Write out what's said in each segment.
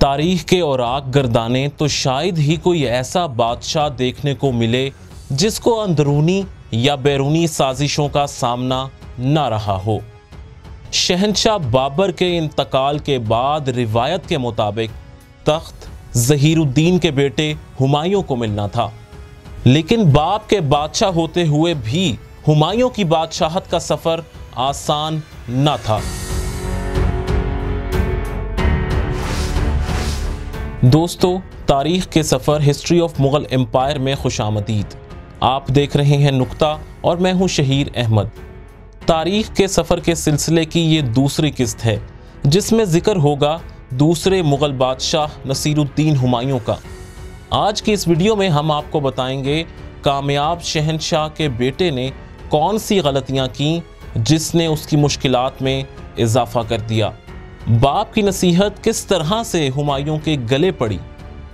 तारीख के औराक गर्दाने तो शायद ही कोई ऐसा बादशाह देखने को मिले जिसको अंदरूनी या बैरूनी साजिशों का सामना न रहा हो। शहंशाह बाबर के इंतकाल के बाद रिवायत के मुताबिक तख्त ज़हीरुद्दीन के बेटे हुमायूं को मिलना था, लेकिन बाप के बादशाह होते हुए भी हुमायूं की बादशाहत का सफर आसान न था। दोस्तों, तारीख के सफर हिस्ट्री ऑफ मुगल एम्पायर में खुशामदीद। आप देख रहे हैं नुक्ता और मैं हूं शहीर अहमद। तारीख के सफर के सिलसिले की ये दूसरी किस्त है जिसमें जिक्र होगा दूसरे मुगल बादशाह नसीरुद्दीन हुमायूं का। आज की इस वीडियो में हम आपको बताएंगे कामयाब शहंशाह के बेटे ने कौन सी गलतियां की जिसने उसकी मुश्किलात में इजाफा कर दिया। बाप की नसीहत किस तरह से हुमायूं के गले पड़ी।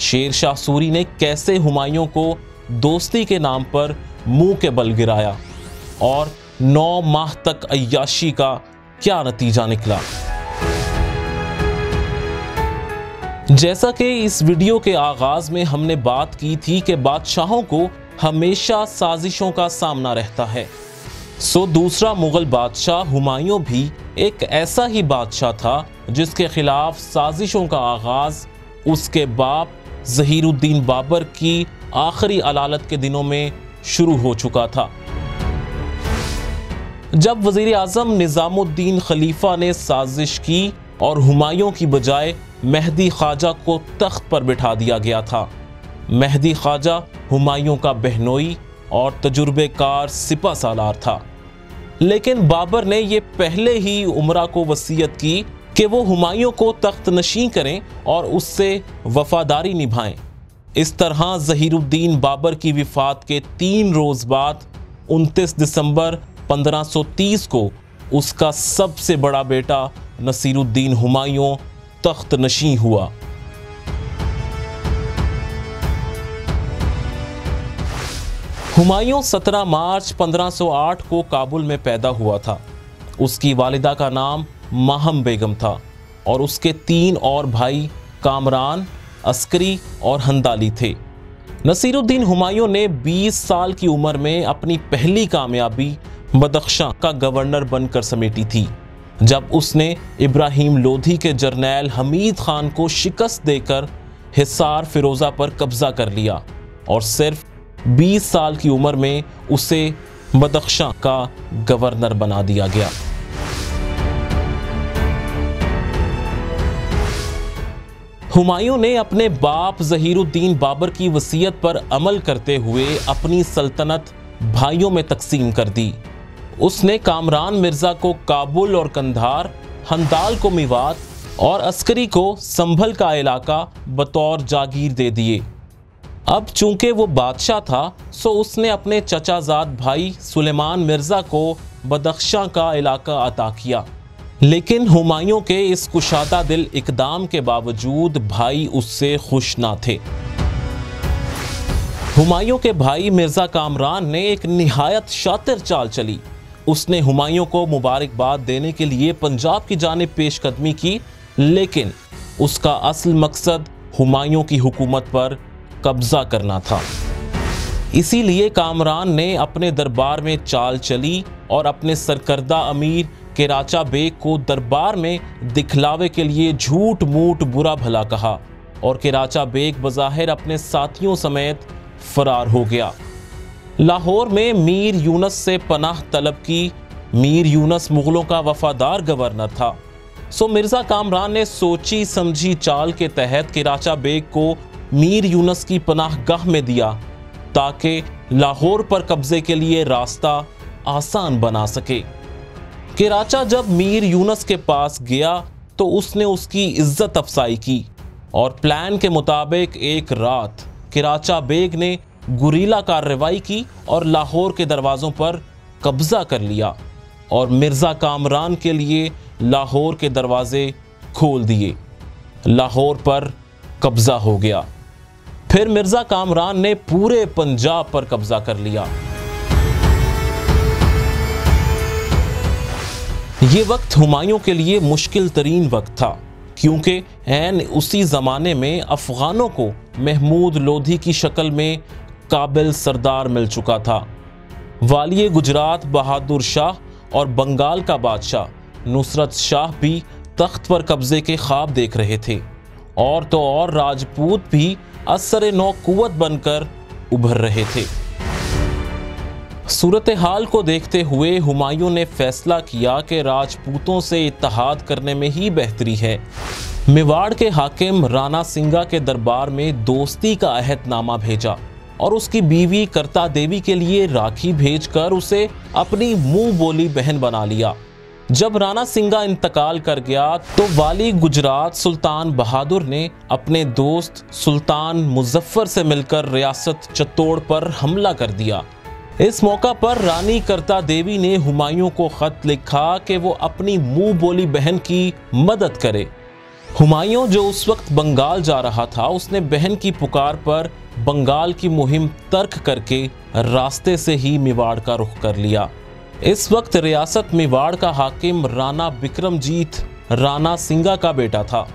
शेर शाह सूरी ने कैसे हुमायूं को दोस्ती के नाम पर मुंह के बल गिराया और 9 माह तक अय्याशी का क्या नतीजा निकला। जैसा कि इस वीडियो के आगाज में हमने बात की थी कि बादशाहों को हमेशा साजिशों का सामना रहता है, सो दूसरा मुगल बादशाह हुमायूं भी एक ऐसा ही बादशाह था जिसके खिलाफ साजिशों का आगाज उसके बाप ज़हीरुद्दीन बाबर की आखिरी अलालत के दिनों में शुरू हो चुका था। जब वजीर आजम निजामुद्दीन खलीफा ने साजिश की और हुमायूं की बजाय मेहदी ख्वाजा को तख्त पर बिठा दिया गया था। मेहदी ख्वाजा हुमायूं का बहनोई और तजुर्बेकार सिपह सालार था, लेकिन बाबर ने यह पहले ही उमरा को वसीयत की कि वो हुमायूं को तख्त नशीं करें और उससे वफादारी निभाएं। इस तरह ज़हीरुद्दीन बाबर की विफात के 3 रोज बाद 29 दिसंबर 1530 को उसका सबसे बड़ा बेटा नसीरुद्दीन हुमायूं तख्त नशीं हुआ। हुमायूं 17 मार्च 1508 को काबुल में पैदा हुआ था। उसकी वालिदा का नाम माहम बेगम था और उसके 3 और भाई कामरान, अस्करी और हंदाली थे। नसीरुद्दीन हुमायूं ने 20 साल की उम्र में अपनी पहली कामयाबी बदख्शां का गवर्नर बनकर समेटी थी, जब उसने इब्राहिम लोधी के जर्नैल हमीद खान को शिकस्त देकर हिसार फिरोजा पर कब्जा कर लिया और सिर्फ 20 साल की उम्र में उसे बदख्शां का गवर्नर बना दिया गया। हुमायूं ने अपने बाप ज़हीरुद्दीन बाबर की वसीयत पर अमल करते हुए अपनी सल्तनत भाइयों में तकसीम कर दी। उसने कामरान मिर्जा को काबुल और कंधार, हंदाल को मेवात और अस्करी को संभल का इलाका बतौर जागीर दे दिए। अब चूंकि वो बादशाह था, सो उसने अपने चचाजाद भाई सुलेमान मिर्जा को बदख्शां का इलाका अता किया, लेकिन हुमायूं के इस कुशादा दिल इकदाम के बावजूद भाई उससे खुश ना थे। हुमायूं के भाई मिर्जा कामरान ने एक निहायत शातिर चाल चली। उसने हुमायूं को मुबारकबाद देने के लिए पंजाब की जानिब पेशकदमी की, लेकिन उसका असल मकसद हुमायूं की हुकूमत पर कब्जा करना था। इसीलिए कामरान ने अपने दरबार में चाल चली और अपने सरकर्दा अमीर किराचा बेग को दरबार में दिखलावे के लिए झूठ मूठ बुरा भला कहा और किराचा बेग बज़ाहिर अपने साथियों समेत फरार हो गया। लाहौर में मीर यूनस से पनाह तलब की। मीर यूनस मुगलों का वफादार गवर्नर था, सो मिर्जा कामरान ने सोची समझी चाल के तहत किराचा बेग को मीर यूनस की पनाह गाह में दिया ताकि लाहौर पर कब्जे के लिए रास्ता आसान बना सके। किराचा जब मीर यूनस के पास गया तो उसने उसकी इज्जत अफसाई की और प्लान के मुताबिक एक रात किराचा बेग ने गुरीला कार्रवाई की और लाहौर के दरवाज़ों पर कब्जा कर लिया और मिर्ज़ा कामरान के लिए लाहौर के दरवाजे खोल दिए। लाहौर पर कब्जा हो गया। फिर मिर्ज़ा कामरान ने पूरे पंजाब पर कब्जा कर लिया। ये वक्त हुमायूं के लिए मुश्किल तरीन वक्त था क्योंकि ऐन उसी ज़माने में अफ़गानों को महमूद लोधी की शक्ल में काबिल सरदार मिल चुका था। वाली गुजरात बहादुर शाह और बंगाल का बादशाह नुसरत शाह भी तख्त पर कब्जे के ख्वाब देख रहे थे, और तो और राजपूत भी असर नौ कुव्वत बनकर उभर रहे थे। सूरत हाल को देखते हुए हुमायूं ने फैसला किया कि राजपूतों से इत्तेहाद करने में ही बेहतरी है। मेवाड़ के हाकिम राणा सिंगा के दरबार में दोस्ती का अहदनामा भेजा और उसकी बीवी करता देवी के लिए राखी भेजकर उसे अपनी मुंह बोली बहन बना लिया। जब राणा सिंगा इंतकाल कर गया तो वाली गुजरात सुल्तान बहादुर ने अपने दोस्त सुल्तान मुजफ्फर से मिलकर रियासत चित्तौड़ पर हमला कर दिया। इस मौका पर रानी करता देवी ने हुमायूं को खत लिखा कि वो अपनी मुंह बोली बहन की मदद करे। हुमायूं जो उस वक्त बंगाल जा रहा था, उसने बहन की पुकार पर बंगाल की मुहिम तर्क करके रास्ते से ही मेवाड़ का रुख कर लिया। इस वक्त रियासत मेवाड़ का हाकिम राणा बिक्रमजीत राणा सिंगा का बेटा था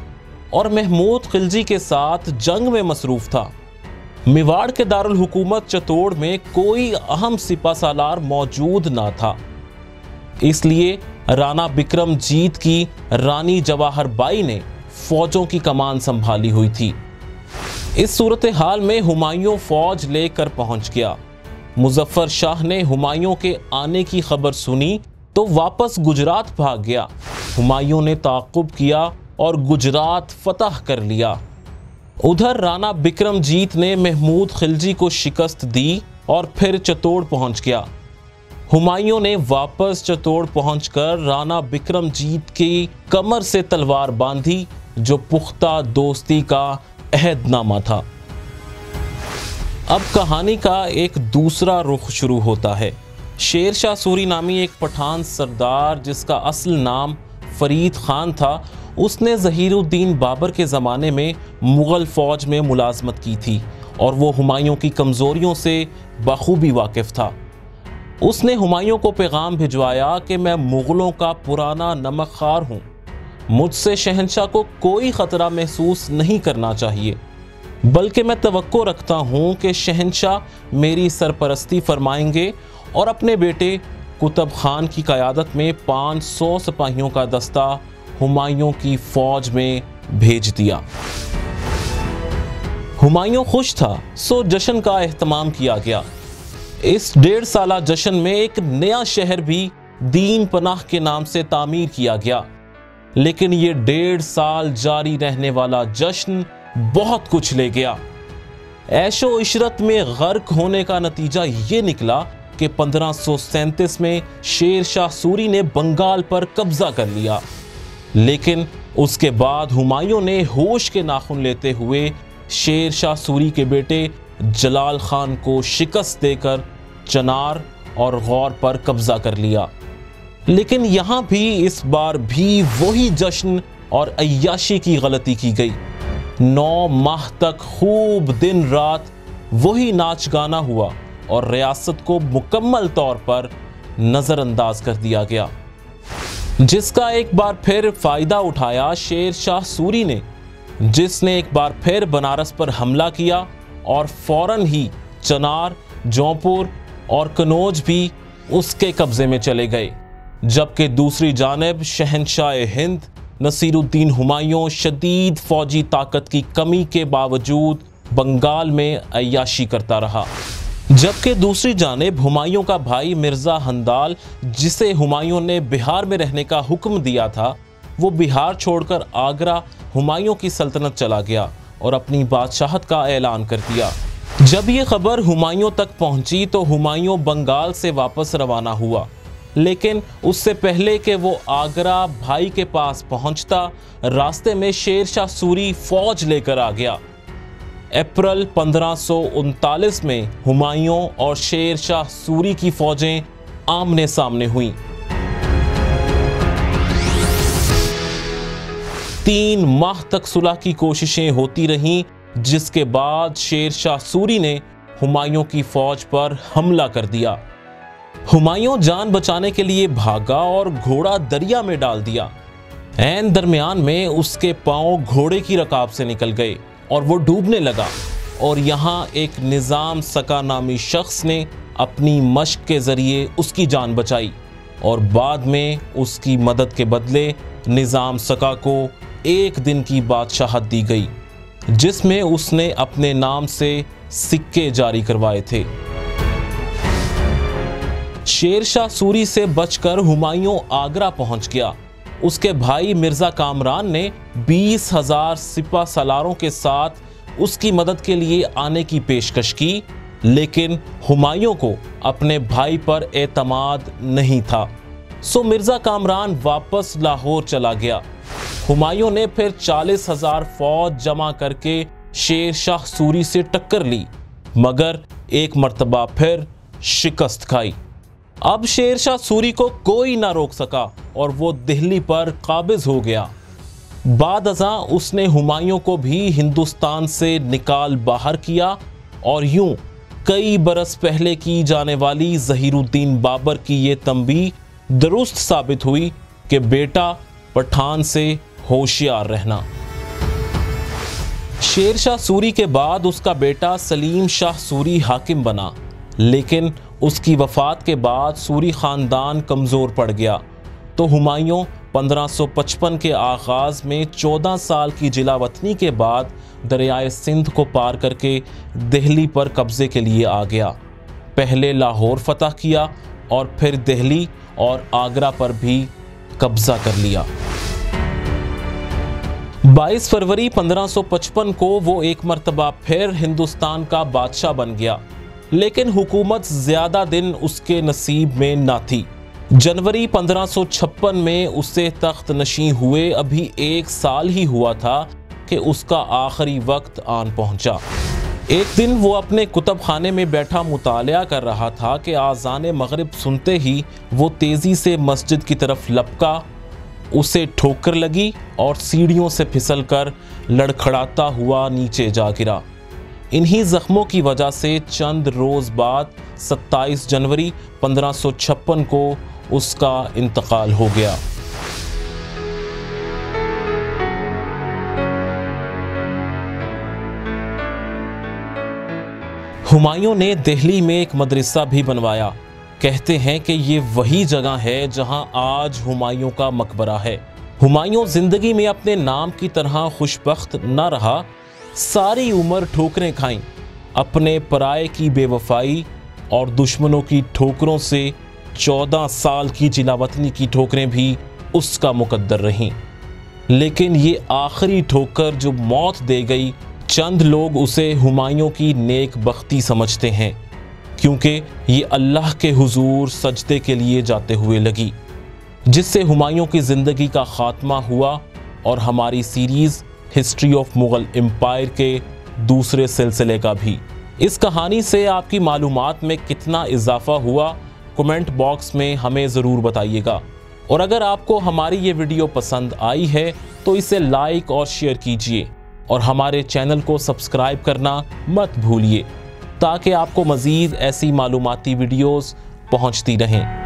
और महमूद खिलजी के साथ जंग में मसरूफ था। मेवाड़ के दारुल हुकूमत चित्तौड़ में कोई अहम सिपा सालार मौजूद ना था, इसलिए राणा बिक्रमजीत की रानी जवाहर बाई ने फौजों की कमान संभाली हुई थी। इस सूरत हाल में हुमायूं फौज लेकर पहुंच गया। मुजफ्फर शाह ने हुमायूं के आने की खबर सुनी तो वापस गुजरात भाग गया। हुमायूं ने ताक़ुब किया और गुजरात फतह कर लिया। उधर राणा बिक्रमजीत ने महमूद खिलजी को शिकस्त दी और फिर चित्तौड़ पहुंच गया। हुमायूं ने वापस चित्तौड़ पहुंचकर राणा बिक्रमजीत की कमर से तलवार बांधी, जो पुख्ता दोस्ती का अहदनामा था। अब कहानी का एक दूसरा रुख शुरू होता है। शेर शाह सूरी नामी एक पठान सरदार, जिसका असल नाम फरीद खान था, उसने ज़हीरुद्दीन बाबर के ज़माने में मुग़ल फ़ौज में मुलाजमत की थी और वो हुमायूं की कमज़ोरियों से बखूबी वाकिफ़ था। उसने हुमायूं को पैगाम भिजवाया कि मैं मुग़लों का पुराना नमक ख़ार हूँ, मुझसे शहंशाह को कोई ख़तरा महसूस नहीं करना चाहिए, बल्कि मैं तवक्को रखता हूँ कि शहंशाह मेरी सरपरस्ती फरमाएंगे और अपने बेटे कुतुब खान की क़यादत में 500 सिपाहियों का दस्ता हुमायूं की फौज में भेज दिया। हुमायूं खुश था, सो जश्न का एहतमाम किया गया। इस 1.5 साला जश्न में एक नया शहर भी दीन पनाह के नाम से तामीर किया गया, लेकिन ये 1.5 साल जारी रहने वाला जश्न बहुत कुछ ले गया। ऐशो इशरत में गर्क होने का नतीजा ये निकला कि 1537 में शेर शाह सूरी ने बंगाल पर कब्जा कर लिया, लेकिन उसके बाद हुमायूं ने होश के नाखून लेते हुए शेर शाह सूरी के बेटे जलाल खान को शिकस्त देकर चनार और गौर पर कब्जा कर लिया। लेकिन यहां भी इस बार भी वही जश्न और अय्याशी की गलती की गई। 9 माह तक खूब दिन रात वही नाच गाना हुआ और रियासत को मुकम्मल तौर पर नजरअंदाज कर दिया गया, जिसका एक बार फिर फायदा उठाया शेर शाह सूरी ने, जिसने एक बार फिर बनारस पर हमला किया और फौरन ही चनार, जौनपुर और कनौज भी उसके कब्जे में चले गए। जबकि दूसरी जानिब शहंशाह हिंद नसीरुद्दीन हुमायूं शदीद फौजी ताकत की कमी के बावजूद बंगाल में अय्याशी करता रहा। जबकि दूसरी जानिब हुमायूं का भाई मिर्ज़ा हंदाल, जिसे हुमायूं ने बिहार में रहने का हुक्म दिया था, वो बिहार छोड़कर आगरा हुमायूं की सल्तनत चला गया और अपनी बादशाहत का ऐलान कर दिया। जब ये खबर हुमायूं तक पहुंची तो हुमायूं बंगाल से वापस रवाना हुआ, लेकिन उससे पहले कि वो आगरा भाई के पास पहुंचता, रास्ते में शेर शाह सूरी फौज लेकर आ गया। अप्रैल 1539 में हुमायूं और शेर शाह सूरी की फौजें आमने सामने हुईं। 3 माह तक सुलह की कोशिशें होती रहीं, जिसके बाद शेर शाह सूरी ने हुमायूं की फौज पर हमला कर दिया। हुमायूं जान बचाने के लिए भागा और घोड़ा दरिया में डाल दिया। ऐन दरमियान में उसके पांव घोड़े की रकाब से निकल गए और वो डूबने लगा। और यहाँ एक निज़ाम सका नामी शख्स ने अपनी मश्क के ज़रिए उसकी जान बचाई और बाद में उसकी मदद के बदले निज़ाम सका को 1 दिन की बादशाहत दी गई, जिसमें उसने अपने नाम से सिक्के जारी करवाए थे। शेरशाह सूरी से बचकर हुमायूं आगरा पहुंच गया। उसके भाई मिर्जा कामरान ने 20,000 सिपा सलारों के साथ उसकी मदद के लिए आने की पेशकश की, लेकिन हुमायूं को अपने भाई पर एतमाद नहीं था, सो मिर्जा कामरान वापस लाहौर चला गया। हुमायूं ने फिर 40,000 फौज जमा करके शेरशाह सूरी से टक्कर ली, मगर एक मर्तबा फिर शिकस्त खाई। अब शेरशाह सूरी को कोई ना रोक सका और वो दिल्ली पर काबिज हो गया। बाद अज़ां उसने हुमायूं को भी हिंदुस्तान से निकाल बाहर किया और यूं कई बरस पहले की जाने वाली ज़हीरुद्दीन बाबर की ये तंबीह दुरुस्त साबित हुई कि बेटा पठान से होशियार रहना। शेरशाह सूरी के बाद उसका बेटा सलीम शाह सूरी हाकिम बना, लेकिन उसकी वफ़ात के बाद सूरी ख़ानदान कमज़ोर पड़ गया, तो हुमायूं 1555 के आगाज़ में 14 साल की जिलावतनी के बाद दरियाए सिंध को पार करके दिल्ली पर कब्ज़े के लिए आ गया। पहले लाहौर फतह किया और फिर दिल्ली और आगरा पर भी कब्ज़ा कर लिया। 22 फरवरी 1555 को वो एक मर्तबा फिर हिंदुस्तान का बादशाह बन गया, लेकिन हुकूमत ज़्यादा दिन उसके नसीब में ना थी। जनवरी 1556 में उससे तख्त नशी हुए अभी 1 साल ही हुआ था कि उसका आखिरी वक्त आन पहुंचा। एक दिन वो अपने कुतुब खाने में बैठा मुतालिया कर रहा था कि आज़ान मगरिब सुनते ही वो तेज़ी से मस्जिद की तरफ लपका, उसे ठोकर लगी और सीढ़ियों से फिसलकर लड़खड़ाता हुआ नीचे जा गिरा। इन्हीं जख्मों की वजह से चंद रोज़ बाद 27 जनवरी 1556 को उसका इंतकाल हो गया। हुमायूं ने दिल्ली में एक मदरसा भी बनवाया। कहते हैं कि ये वही जगह है जहां आज हुमायूं का मकबरा है। हुमायूं जिंदगी में अपने नाम की तरह खुशबख्त न रहा, सारी उम्र ठोकरें खाईं। अपने पराये की बेवफाई और दुश्मनों की ठोकरों से 14 साल की जिलावतनी की ठोकरें भी उसका मुकद्दर रहीं। लेकिन ये आखिरी ठोकर जो मौत दे गई, चंद लोग उसे हुमायूं की नेक बख्ती समझते हैं, क्योंकि ये अल्लाह के हुजूर सजदे के लिए जाते हुए लगी, जिससे हुमायूं की ज़िंदगी का ख़ात्मा हुआ और हमारी series history of Mughal empire के दूसरे सिलसिले का भी। इस कहानी से आपकी मालूमात में कितना इजाफा हुआ, कमेंट बॉक्स में हमें ज़रूर बताइएगा। और अगर आपको हमारी ये वीडियो पसंद आई है तो इसे लाइक और शेयर कीजिए और हमारे चैनल को सब्सक्राइब करना मत भूलिए, ताकि आपको मज़ीद ऐसी मालूमाती वीडियोज़ पहुँचती रहें।